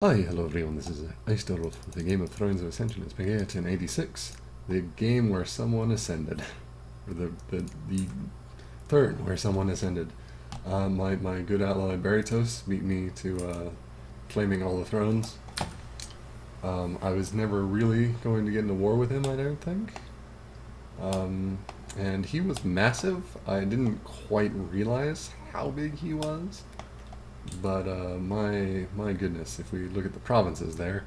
Hi, hello everyone, this is aGoToA from the Game of Thrones of Ascension. It's Pangea 1086, the game where someone ascended. Or the turn where someone ascended. My good ally Baritos beat me to claiming all the thrones. I was never really going to get into war with him, I don't think. And he was massive. I didn't quite realize how big he was. But my goodness, if we look at the provinces there,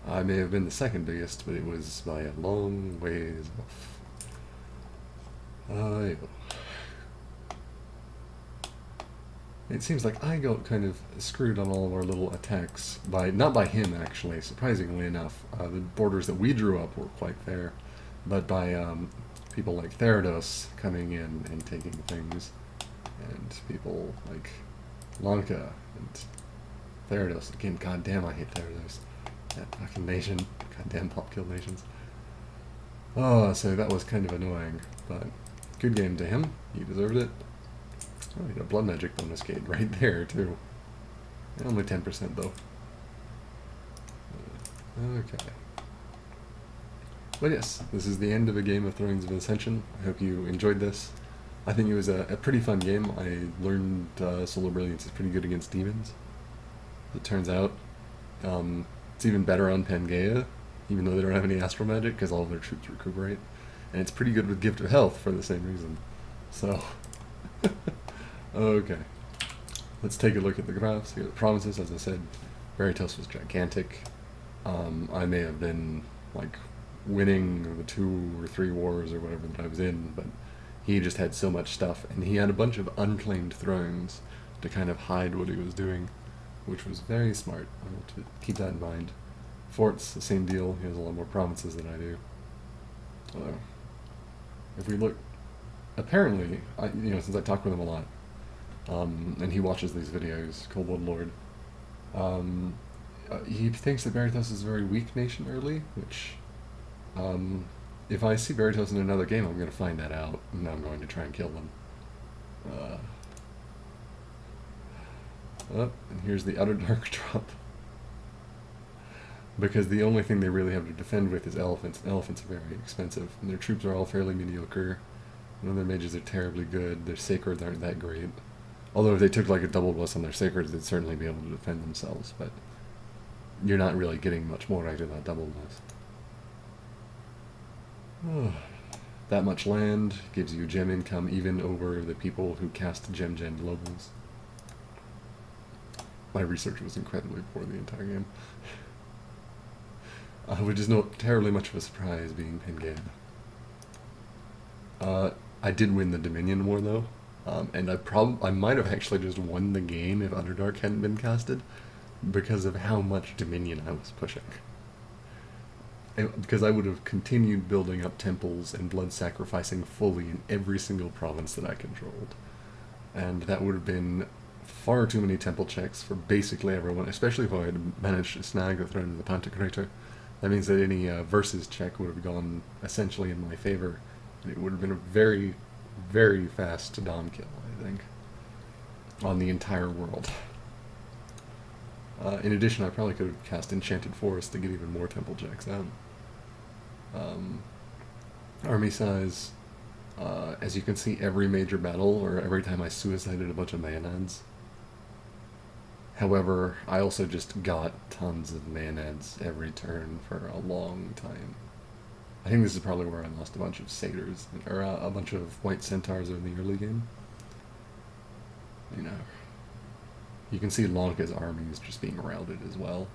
I may have been the second biggest, but it was by a long ways off. It seems like I got kind of screwed on all of our little attacks by, not by him actually, surprisingly enough. The borders that we drew up were quite fair, but by people like Therados coming in and taking things, and people like Lanka and Therados. Again, goddamn, I hate Therados. That fucking nation. Goddamn pop kill nations. Oh, so that was kind of annoying, but good game to him. He deserved it. Oh, he got a blood magic bonus gate right there, too. Only 10% though. Okay. But yes, this is the end of a Game of Thrones of Ascension. I hope you enjoyed this. I think it was a pretty fun game. I learned Solar Brilliance is pretty good against demons. It turns out it's even better on Pangea, even though they don't have any astral magic, because all of their troops recuperate. And it's pretty good with Gift of Health for the same reason. So, okay. Let's take a look at the graphs. Here are the provinces. As I said, Veritas was gigantic. I may have been, like, winning the 2 or 3 wars or whatever that I was in, but he just had so much stuff, and he had a bunch of unclaimed thrones to kind of hide what he was doing, which was very smart. I want to keep that in mind. Fort's the same deal. He has a lot more provinces than I do. Although, if we look, apparently, since I talk with him a lot, and he watches these videos, Cold Blood Lord, he thinks that Barathos is a very weak nation early, which, if I see Barathos in another game, I'm going to find that out, and I'm going to try and kill them. And here's the Outer Dark drop. Because the only thing they really have to defend with is elephants. Elephants are very expensive, and their troops are all fairly mediocre. None of their mages are terribly good. Their sacreds aren't that great. Although if they took like a double bless on their sacreds, they'd certainly be able to defend themselves, but you're not really getting much more out of that double bless. That much land gives you gem income even over the people who cast gem globals. My research was incredibly poor the entire game. Which is not terribly much of a surprise being Pangea. I did win the Dominion War though, and I might have actually just won the game if Underdark hadn't been casted, because of how much Dominion I was pushing. Because I would have continued building up temples and blood sacrificing fully in every single province that I controlled. And that would have been far too many temple checks for basically everyone, especially if I had managed to snag the throne of the Pantocrator. That means that any versus check would have gone essentially in my favor, and it would have been a very, very fast dom kill, I think, on the entire world. In addition, I probably could have cast Enchanted Forest to get even more temple checks out. Army size, as you can see, every major battle, or every time I suicided a bunch of Maenads. However, I also just got tons of Maenads every turn for a long time. I think this is probably where I lost a bunch of satyrs, or a bunch of white centaurs in the early game. You know, you can see Lanka's armies just being routed as well.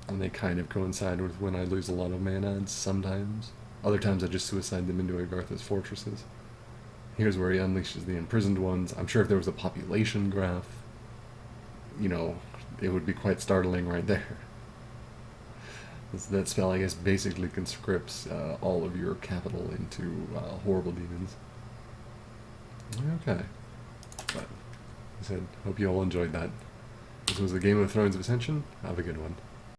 And they kind of coincide with when I lose a lot of Maenads sometimes. Other times I just suicide them into Agartha's fortresses. Here's where he unleashes the imprisoned ones. I'm sure if there was a population graph, you know, it would be quite startling right there. That spell, I guess, basically conscripts all of your capital into horrible demons. Okay. But, as I said, hope you all enjoyed that. This was the Game of Thrones of Ascension. Have a good one.